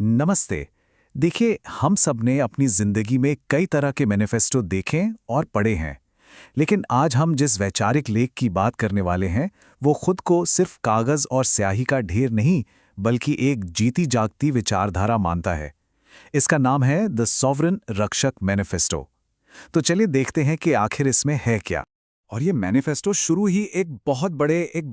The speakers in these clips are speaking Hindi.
नमस्ते। देखिए, हम सब ने अपनी जिंदगी में कई तरह के मैनिफेस्टो देखे और पढ़े हैं, लेकिन आज हम जिस वैचारिक लेख की बात करने वाले हैं, वो खुद को सिर्फ कागज और स्याही का ढेर नहीं, बल्कि एक जीती जागती विचारधारा मानता है। इसका नाम है द सॉवरेन रक्षक मैनिफेस्टो। तो चलिए देखते हैं कि आखिर इसमें है क्या। और ये मैनिफेस्टो शुरू ही एक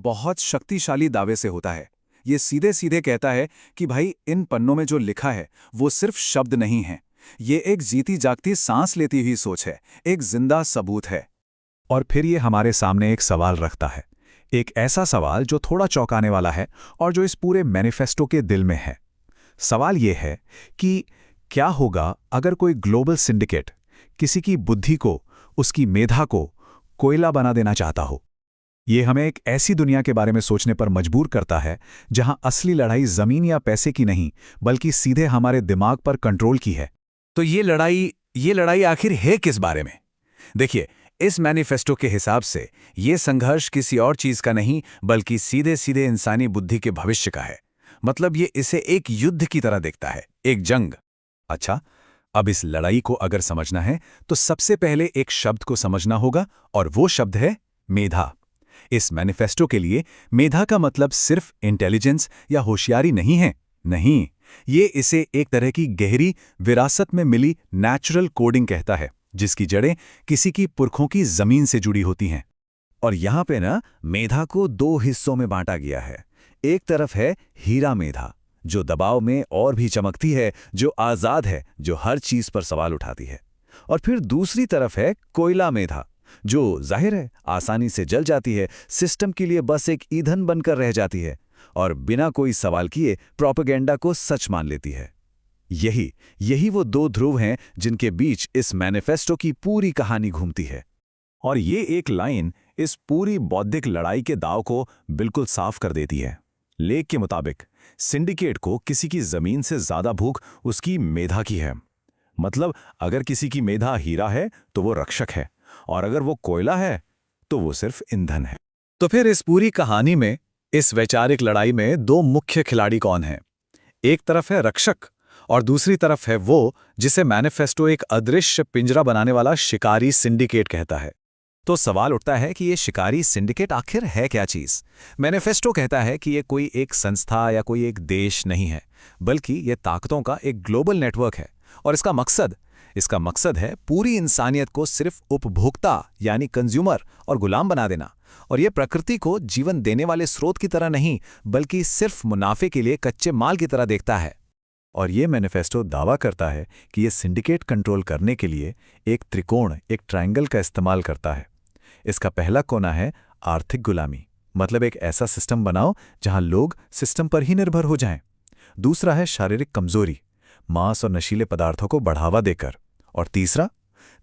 बहुत शक्तिशाली दावे से होता है। ये सीधे सीधे कहता है कि भाई इन पन्नों में जो लिखा है वो सिर्फ शब्द नहीं है, ये एक जीती जागती सांस लेती हुई सोच है, एक जिंदा सबूत है। और फिर ये हमारे सामने एक सवाल रखता है, एक ऐसा सवाल जो थोड़ा चौंकाने वाला है और जो इस पूरे मैनिफेस्टो के दिल में है। सवाल ये है कि क्या होगा अगर कोई ग्लोबल सिंडिकेट किसी की बुद्धि को, उसकी मेधा को कोयला बना देना चाहता हो। ये हमें एक ऐसी दुनिया के बारे में सोचने पर मजबूर करता है जहां असली लड़ाई जमीन या पैसे की नहीं, बल्कि सीधे हमारे दिमाग पर कंट्रोल की है। तो ये लड़ाई आखिर है किस बारे में? देखिए, इस मैनिफेस्टो के हिसाब से ये संघर्ष किसी और चीज का नहीं, बल्कि सीधे सीधे इंसानी बुद्धि के भविष्य का है। मतलब ये इसे एक युद्ध की तरह देखता है, एक जंग। अच्छा, अब इस लड़ाई को अगर समझना है तो सबसे पहले एक शब्द को समझना होगा, और वो शब्द है मेधा। इस मैनिफेस्टो के लिए मेधा का मतलब सिर्फ इंटेलिजेंस या होशियारी नहीं है। नहीं, ये इसे एक तरह की गहरी विरासत में मिली नेचुरल कोडिंग कहता है, जिसकी जड़ें किसी की पुरखों की जमीन से जुड़ी होती हैं। और यहाँ पे ना मेधा को दो हिस्सों में बांटा गया है। एक तरफ है हीरा मेधा, जो दबाव में और भी चमकती है, जो आजाद है, जो हर चीज पर सवाल उठाती है। और फिर दूसरी तरफ है कोयला मेधा, जो जाहिर है आसानी से जल जाती है, सिस्टम के लिए बस एक ईंधन बनकर रह जाती है और बिना कोई सवाल किए प्रोपेगेंडा को सच मान लेती है। यही वो दो ध्रुव हैं जिनके बीच इस मैनिफेस्टो की पूरी कहानी घूमती है। और ये एक लाइन इस पूरी बौद्धिक लड़ाई के दाव को बिल्कुल साफ कर देती है। लेख के मुताबिक सिंडिकेट को किसी की जमीन से ज्यादा भूख उसकी मेधा की है। मतलब अगर किसी की मेधा हीरा है तो वो रक्षक है, और अगर वो कोयला है तो वो सिर्फ ईंधन है। तो फिर इस पूरी कहानी में, इस वैचारिक लड़ाई में दो मुख्य खिलाड़ी कौन हैं? एक तरफ है रक्षक और दूसरी तरफ है वो जिसे मैनिफेस्टो एक अदृश्य पिंजरा बनाने वाला शिकारी सिंडिकेट कहता है। तो सवाल उठता है कि ये शिकारी सिंडिकेट आखिर है क्या चीज? मैनिफेस्टो कहता है कि ये कोई एक संस्था या कोई एक देश नहीं है, बल्कि ये ताकतों का एक ग्लोबल नेटवर्क है। और इसका मकसद है पूरी इंसानियत को सिर्फ उपभोक्ता यानी कंज्यूमर और गुलाम बना देना। और ये प्रकृति को जीवन देने वाले स्रोत की तरह नहीं, बल्कि सिर्फ मुनाफे के लिए कच्चे माल की तरह देखता है। और ये मैनिफेस्टो दावा करता है कि ये सिंडिकेट कंट्रोल करने के लिए एक त्रिकोण, एक ट्रायंगल का इस्तेमाल करता है। इसका पहला कोना है आर्थिक गुलामी, मतलब एक ऐसा सिस्टम बनाओ जहां लोग सिस्टम पर ही निर्भर हो जाएं। दूसरा है शारीरिक कमजोरी, मांस और नशीले पदार्थों को बढ़ावा देकर। और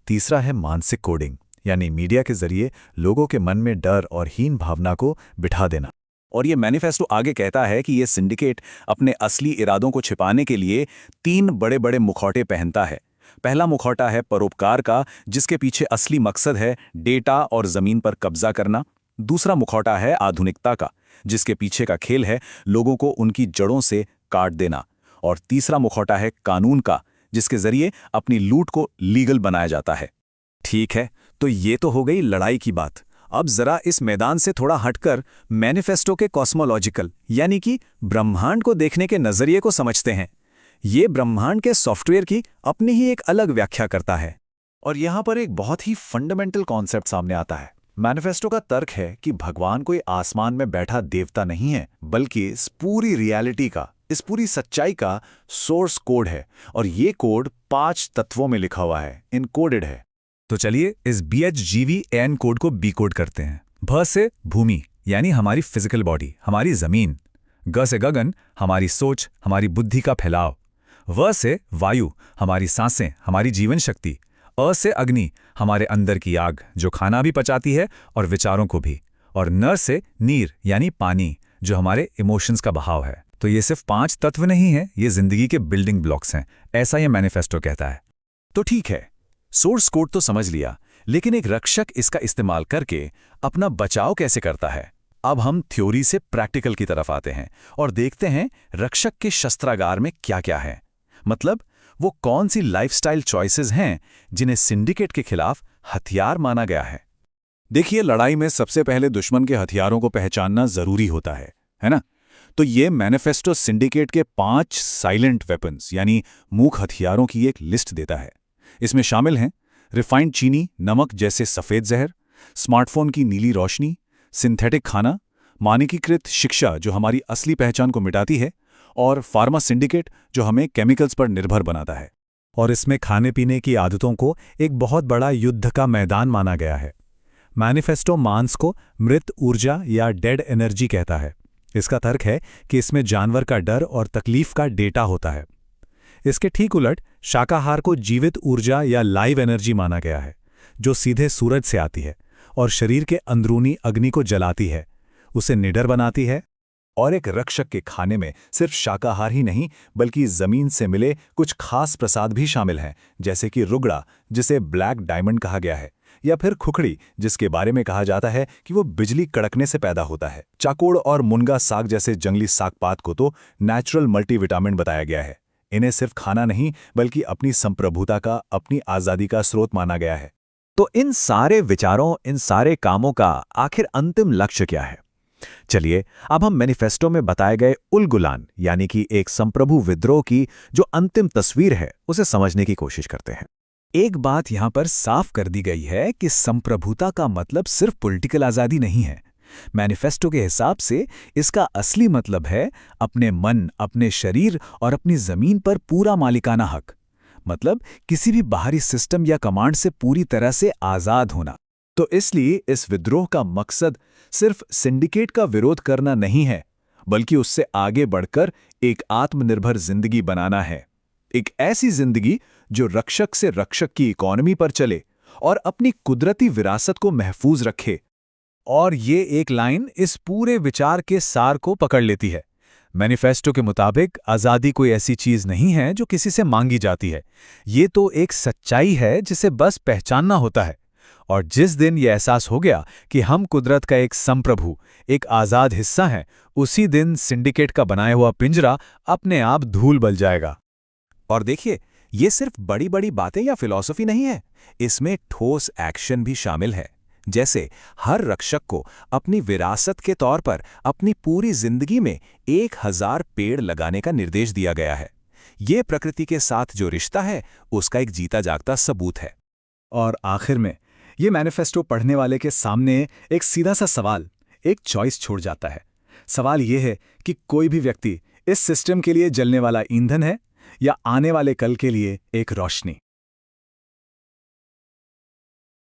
तीसरा है मानसिक कोडिंग, यानी मीडिया के जरिए लोगों के मन में डर और हीन भावना को बिठा देना। और ये मैनिफेस्टो आगे कहता है कि ये सिंडिकेट अपने असली इरादों को छिपाने के लिए तीन बड़े बड़े मुखौटे पहनता है। पहला मुखौटा है परोपकार का, जिसके पीछे असली मकसद है डेटा और जमीन पर कब्जा करना। दूसरा मुखौटा है आधुनिकता का, जिसके पीछे का खेल है लोगों को उनकी जड़ों से काट देना। और तीसरा मुखौटा है कानून का, जिसके जरिए अपनी लूट को लीगल बनाया जाता है। ठीक है, तो ये तो हो गई लड़ाई की बात। अब जरा इस मैदान से थोड़ा हटकर मैनिफेस्टो के कॉस्मोलॉजिकल यानी कि ब्रह्मांड को देखने के नजरिए को समझते हैं। ये ब्रह्मांड के सॉफ्टवेयर की अपनी ही एक अलग व्याख्या करता है। और यहां पर एक बहुत ही फंडामेंटल कॉन्सेप्ट सामने आता है। मैनिफेस्टो का तर्क है कि भगवान कोई आसमान में बैठा देवता नहीं है, बल्कि इस पूरी रियलिटी का, इस पूरी सच्चाई का सोर्स कोड है। और ये कोड 5 तत्वों में लिखा हुआ है, इनकोडेड है। तो चलिए इस BHGVAN कोड को बीकोड करते हैं। भ से भूमि यानी हमारी फिजिकल बॉडी, हमारी जमीन। ग से गगन, हमारी सोच, हमारी बुद्धि का फैलाव। व से वायु, हमारी सांसें, हमारी जीवन शक्ति। अ से अग्नि, हमारे अंदर की आग जो खाना भी पचाती है और विचारों को भी। और न से नीर यानी पानी, जो हमारे इमोशंस का बहाव है। तो ये सिर्फ 5 तत्व नहीं है, ये जिंदगी के बिल्डिंग ब्लॉक्स हैं, ऐसा ये मैनिफेस्टो कहता है। तो ठीक है, सोर्स कोड तो समझ लिया, लेकिन एक रक्षक इसका इस्तेमाल करके अपना बचाव कैसे करता है? अब हम थ्योरी से प्रैक्टिकल की तरफ आते हैं और देखते हैं रक्षक के शस्त्रागार में क्या क्या है। मतलब वो कौन सी लाइफस्टाइल चॉइसेस हैं जिन्हें सिंडिकेट के खिलाफ हथियार माना गया है। देखिए, लड़ाई में सबसे पहले दुश्मन के हथियारों को पहचानना जरूरी होता है ना? तो ये मैनिफेस्टो सिंडिकेट के 5 साइलेंट वेपन्स यानी मूक हथियारों की एक लिस्ट देता है। इसमें शामिल हैं रिफाइंड चीनी, नमक जैसे सफ़ेद जहर, स्मार्टफोन की नीली रोशनी, सिंथेटिक खाना, मानकीकृत शिक्षा जो हमारी असली पहचान को मिटाती है, और फार्मा सिंडिकेट जो हमें केमिकल्स पर निर्भर बनाता है। और इसमें खाने पीने की आदतों को एक बहुत बड़ा युद्ध का मैदान माना गया है। मैनिफेस्टो मांस को मृत ऊर्जा या डेड एनर्जी कहता है। इसका तर्क है कि इसमें जानवर का डर और तकलीफ का डेटा होता है। इसके ठीक उलट शाकाहार को जीवित ऊर्जा या लाइव एनर्जी माना गया है, जो सीधे सूरज से आती है और शरीर के अंदरूनी अग्नि को जलाती है, उसे निडर बनाती है। और एक रक्षक के खाने में सिर्फ शाकाहार ही नहीं बल्कि जमीन से मिले कुछ खास प्रसाद भी शामिल हैं, जैसे कि रुगड़ा जिसे ब्लैक डायमंड कहा गया है, या फिर खुखड़ी जिसके बारे में कहा जाता है कि वो बिजली कड़कने से पैदा होता है। चाकोड़ और मुनगा साग जैसे जंगली सागपात को तो नेचुरल मल्टीविटामिन बताया गया है। इन्हें सिर्फ खाना नहीं बल्कि अपनी संप्रभुता का, अपनी आज़ादी का स्रोत माना गया है। तो इन सारे विचारों, इन सारे कामों का आखिर अंतिम लक्ष्य क्या है? चलिए अब हम मैनिफेस्टो में बताए गए उलगुलान यानी कि एक संप्रभु विद्रोह की जो अंतिम तस्वीर है उसे समझने की कोशिश करते हैं। एक बात यहां पर साफ कर दी गई है कि संप्रभुता का मतलब सिर्फ पॉलिटिकल आज़ादी नहीं है। मैनिफेस्टो के हिसाब से इसका असली मतलब है अपने मन, अपने शरीर और अपनी जमीन पर पूरा मालिकाना हक। मतलब किसी भी बाहरी सिस्टम या कमांड से पूरी तरह से आज़ाद होना। तो इसलिए इस विद्रोह का मकसद सिर्फ सिंडिकेट का विरोध करना नहीं है, बल्कि उससे आगे बढ़कर एक आत्मनिर्भर जिंदगी बनाना है। एक ऐसी जिंदगी जो रक्षक से रक्षक की इकोनॉमी पर चले और अपनी कुदरती विरासत को महफूज रखे। और ये एक लाइन इस पूरे विचार के सार को पकड़ लेती है। मैनिफेस्टो के मुताबिक आज़ादी कोई ऐसी चीज़ नहीं है जो किसी से मांगी जाती है। ये तो एक सच्चाई है जिसे बस पहचानना होता है। और जिस दिन ये एहसास हो गया कि हम कुदरत का एक संप्रभु, एक आज़ाद हिस्सा हैं, उसी दिन सिंडिकेट का बनाया हुआ पिंजरा अपने आप धूल बल जाएगा। और देखिए, ये सिर्फ बड़ी बड़ी बातें या फिलॉसफी नहीं है, इसमें ठोस एक्शन भी शामिल है। जैसे हर रक्षक को अपनी विरासत के तौर पर अपनी पूरी जिंदगी में 1000 पेड़ लगाने का निर्देश दिया गया है। ये प्रकृति के साथ जो रिश्ता है उसका एक जीता जागता सबूत है। और आखिर में ये मैनिफेस्टो पढ़ने वाले के सामने एक सीधा सा सवाल, एक चॉइस छोड़ जाता है। सवाल ये है कि कोई भी व्यक्ति इस सिस्टम के लिए जलने वाला ईंधन है या आने वाले कल के लिए एक रोशनी।